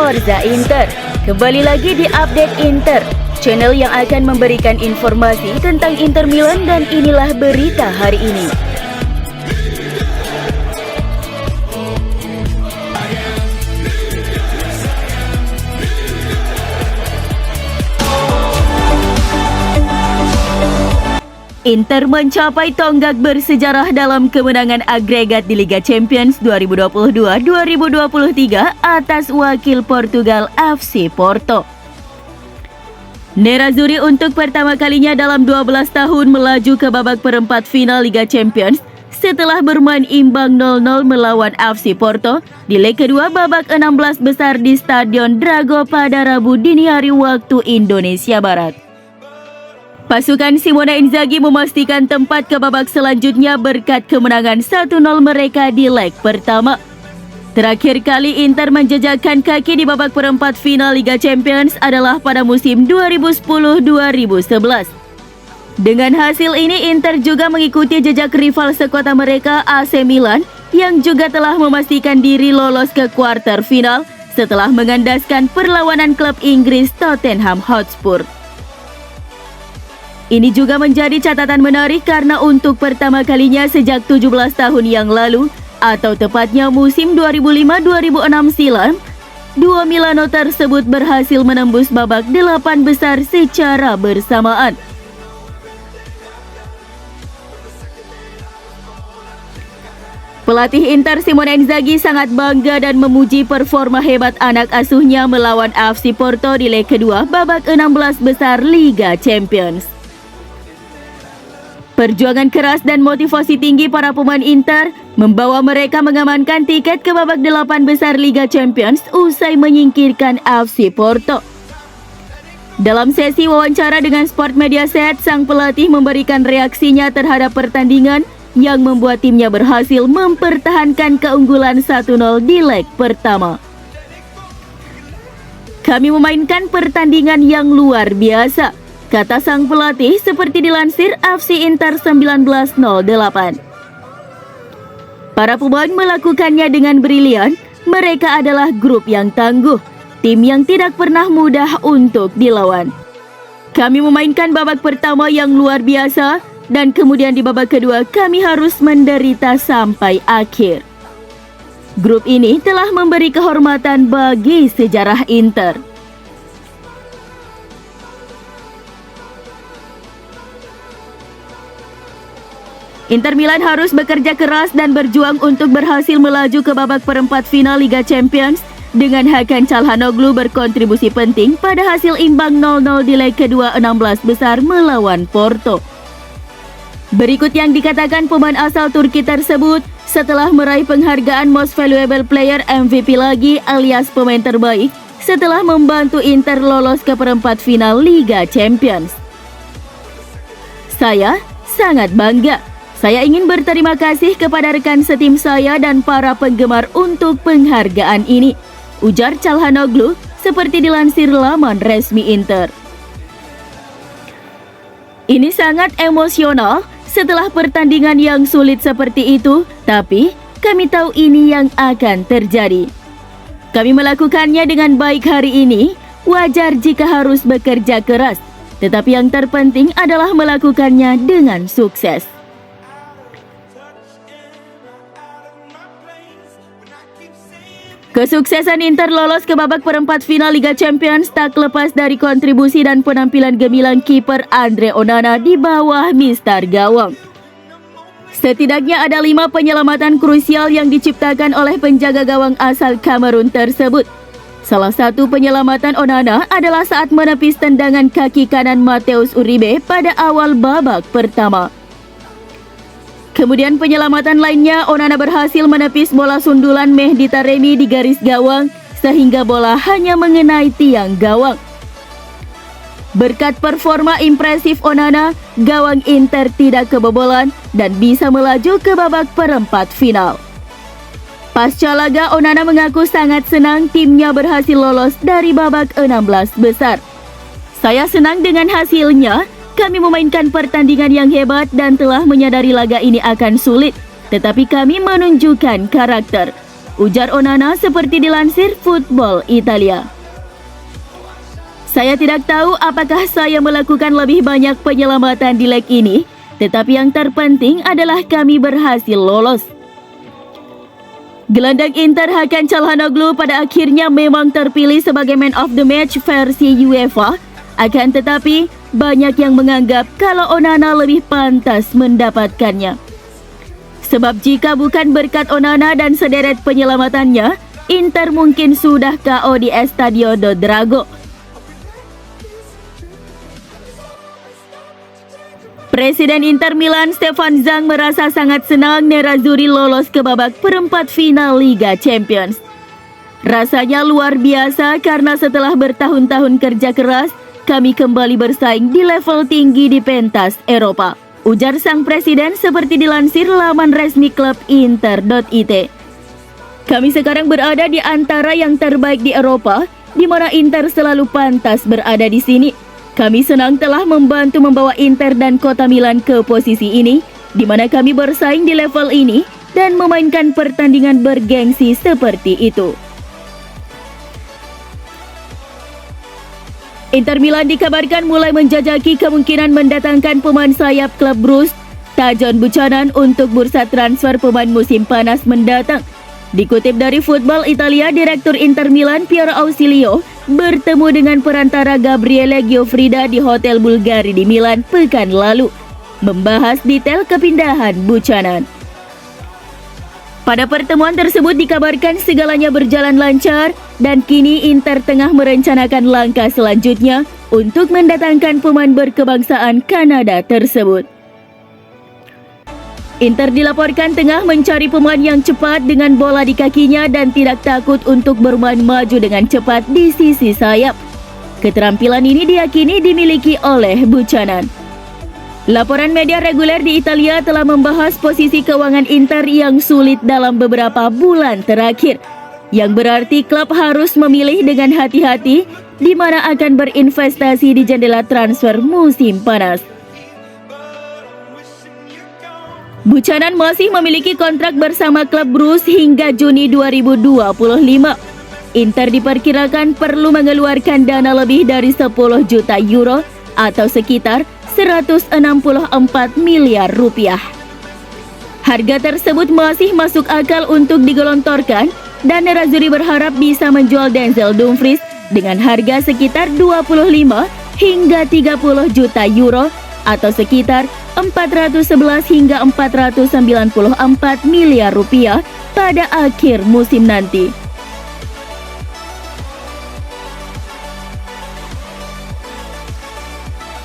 Forza Inter. Kembali lagi di Update Inter, channel yang akan memberikan informasi tentang Inter Milan, dan inilah berita hari ini. Inter mencapai tonggak bersejarah dalam kemenangan agregat di Liga Champions 2022-2023 atas wakil Portugal FC Porto. Nerazzurri untuk pertama kalinya dalam 12 tahun melaju ke babak perempat final Liga Champions setelah bermain imbang 0-0 melawan FC Porto di leg kedua babak 16 besar di Stadion Dragao pada Rabu dini hari waktu Indonesia Barat. Pasukan Simone Inzaghi memastikan tempat ke babak selanjutnya berkat kemenangan 1-0 mereka di leg pertama. Terakhir kali Inter menjejakkan kaki di babak perempat final Liga Champions adalah pada musim 2010-2011. Dengan hasil ini, Inter juga mengikuti jejak rival sekota mereka AC Milan yang juga telah memastikan diri lolos ke kuarter final setelah mengandaskan perlawanan klub Inggris Tottenham Hotspur. Ini juga menjadi catatan menarik karena untuk pertama kalinya sejak 17 tahun yang lalu, atau tepatnya musim 2005-2006 silam, dua Milano tersebut berhasil menembus babak 8 besar secara bersamaan. Pelatih Inter Simone Inzaghi sangat bangga dan memuji performa hebat anak asuhnya melawan FC Porto di leg kedua babak 16 besar Liga Champions. Perjuangan keras dan motivasi tinggi para pemain Inter membawa mereka mengamankan tiket ke babak 8 besar Liga Champions usai menyingkirkan FC Porto. Dalam sesi wawancara dengan Sport Mediaset, sang pelatih memberikan reaksinya terhadap pertandingan yang membuat timnya berhasil mempertahankan keunggulan 1-0 di leg pertama. "Kami memainkan pertandingan yang luar biasa," kata sang pelatih seperti dilansir FC Inter 1908. Para pemain melakukannya dengan brilian. Mereka adalah grup yang tangguh, tim yang tidak pernah mudah untuk dilawan. Kami memainkan babak pertama yang luar biasa, dan kemudian di babak kedua kami harus menderita sampai akhir. Grup ini telah memberi kehormatan bagi sejarah Inter. Inter Milan harus bekerja keras dan berjuang untuk berhasil melaju ke babak perempat final Liga Champions dengan Hakan Çalhanoğlu berkontribusi penting pada hasil imbang 0-0 di leg kedua 16 besar melawan Porto. Berikut yang dikatakan pemain asal Turki tersebut setelah meraih penghargaan Most Valuable Player MVP lagi alias pemain terbaik setelah membantu Inter lolos ke perempat final Liga Champions. "Saya sangat bangga. Saya ingin berterima kasih kepada rekan setim saya dan para penggemar untuk penghargaan ini," ujar Çalhanoğlu seperti dilansir laman resmi Inter. "Ini sangat emosional setelah pertandingan yang sulit seperti itu, tapi kami tahu ini yang akan terjadi. Kami melakukannya dengan baik hari ini. Wajar jika harus bekerja keras, tetapi yang terpenting adalah melakukannya dengan sukses." Kesuksesan Inter lolos ke babak perempat final Liga Champions tak lepas dari kontribusi dan penampilan gemilang kiper Andre Onana di bawah mistar gawang. Setidaknya ada 5 penyelamatan krusial yang diciptakan oleh penjaga gawang asal Kamerun tersebut. Salah satu penyelamatan Onana adalah saat menepis tendangan kaki kanan Matheus Uribe pada awal babak pertama. Kemudian penyelamatan lainnya, Onana berhasil menepis bola sundulan Mehdi Taremi di garis gawang sehingga bola hanya mengenai tiang gawang. Berkat performa impresif Onana, gawang Inter tidak kebobolan dan bisa melaju ke babak perempat final. Pasca laga, Onana mengaku sangat senang timnya berhasil lolos dari babak 16 besar. "Saya senang dengan hasilnya. Kami memainkan pertandingan yang hebat dan telah menyadari laga ini akan sulit, tetapi kami menunjukkan karakter. ujar Onana seperti dilansir Football Italia. Saya tidak tahu apakah saya melakukan lebih banyak penyelamatan di leg ini, tetapi yang terpenting adalah kami berhasil lolos. Gelandang Inter Hakan Çalhanoğlu pada akhirnya memang terpilih sebagai Man of the Match versi UEFA, akan tetapi banyak yang menganggap kalau Onana lebih pantas mendapatkannya. Sebab jika bukan berkat Onana dan sederet penyelamatannya, Inter mungkin sudah KO di Estadio do Dragão. Presiden Inter Milan Stefan Zhang merasa sangat senang Nerazzurri lolos ke babak perempat final Liga Champions. Rasanya luar biasa karena setelah bertahun-tahun kerja keras, kami kembali bersaing di level tinggi di pentas Eropa, ujar sang presiden seperti dilansir laman resmi klub Inter.it. Kami sekarang berada di antara yang terbaik di Eropa, di mana Inter selalu pantas berada di sini. Kami senang telah membantu membawa Inter dan Kota Milan ke posisi ini, di mana kami bersaing di level ini dan memainkan pertandingan bergengsi seperti itu. Inter Milan dikabarkan mulai menjajaki kemungkinan mendatangkan pemain sayap klub Bruges, Tajon Buchanan, untuk bursa transfer pemain musim panas mendatang. Dikutip dari Football Italia, Direktur Inter Milan Piero Ausilio bertemu dengan perantara Gabriele Giuffrida di Hotel Bulgari di Milan pekan lalu, membahas detail kepindahan Buchanan. Pada pertemuan tersebut dikabarkan segalanya berjalan lancar dan kini Inter tengah merencanakan langkah selanjutnya untuk mendatangkan pemain berkebangsaan Kanada tersebut. Inter dilaporkan tengah mencari pemain yang cepat dengan bola di kakinya dan tidak takut untuk bermain maju dengan cepat di sisi sayap. Keterampilan ini diyakini dimiliki oleh Buchanan. Laporan media reguler di Italia telah membahas posisi keuangan Inter yang sulit dalam beberapa bulan terakhir, yang berarti klub harus memilih dengan hati-hati di mana akan berinvestasi di jendela transfer musim panas. Buchanan masih memiliki kontrak bersama klub Bruges hingga Juni 2025. Inter diperkirakan perlu mengeluarkan dana lebih dari 10 juta euro atau sekitar 164 miliar rupiah. Harga tersebut masih masuk akal untuk digelontorkan dan Nerazzurri berharap bisa menjual Denzel Dumfries dengan harga sekitar 25 hingga 30 juta euro atau sekitar 411 hingga 494 miliar rupiah pada akhir musim nanti.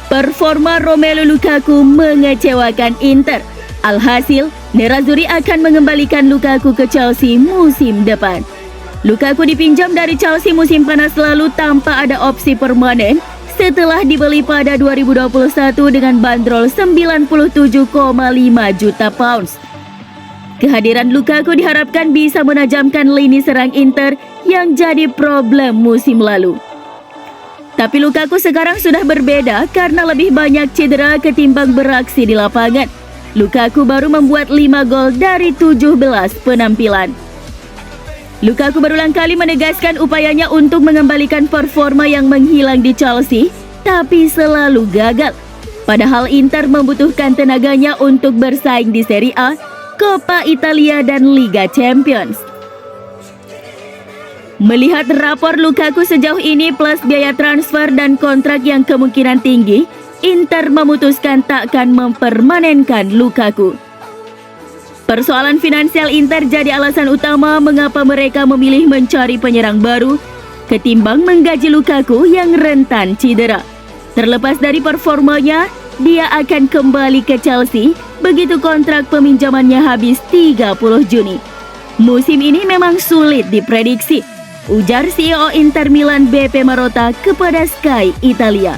Performa Romelu Lukaku mengecewakan Inter. Alhasil, Nerazzurri akan mengembalikan Lukaku ke Chelsea musim depan. Lukaku dipinjam dari Chelsea musim panas lalu tanpa ada opsi permanen setelah dibeli pada 2021 dengan bandrol 97,5 juta pounds. Kehadiran Lukaku diharapkan bisa menajamkan lini serang Inter yang jadi problem musim lalu. Tapi Lukaku sekarang sudah berbeda karena lebih banyak cedera ketimbang beraksi di lapangan. Lukaku baru membuat 5 gol dari 17 penampilan. Lukaku berulang kali menegaskan upayanya untuk mengembalikan performa yang menghilang di Chelsea, tapi selalu gagal. Padahal Inter membutuhkan tenaganya untuk bersaing di Serie A, Coppa Italia dan Liga Champions. Melihat rapor Lukaku sejauh ini plus biaya transfer dan kontrak yang kemungkinan tinggi, Inter memutuskan takkan mempermanenkan Lukaku. Persoalan finansial Inter jadi alasan utama mengapa mereka memilih mencari penyerang baru ketimbang menggaji Lukaku yang rentan cedera. Terlepas dari performanya, dia akan kembali ke Chelsea begitu kontrak peminjamannya habis 30 Juni. Musim ini memang sulit diprediksi, ujar CEO Inter Milan Beppe Marotta kepada Sky Italia.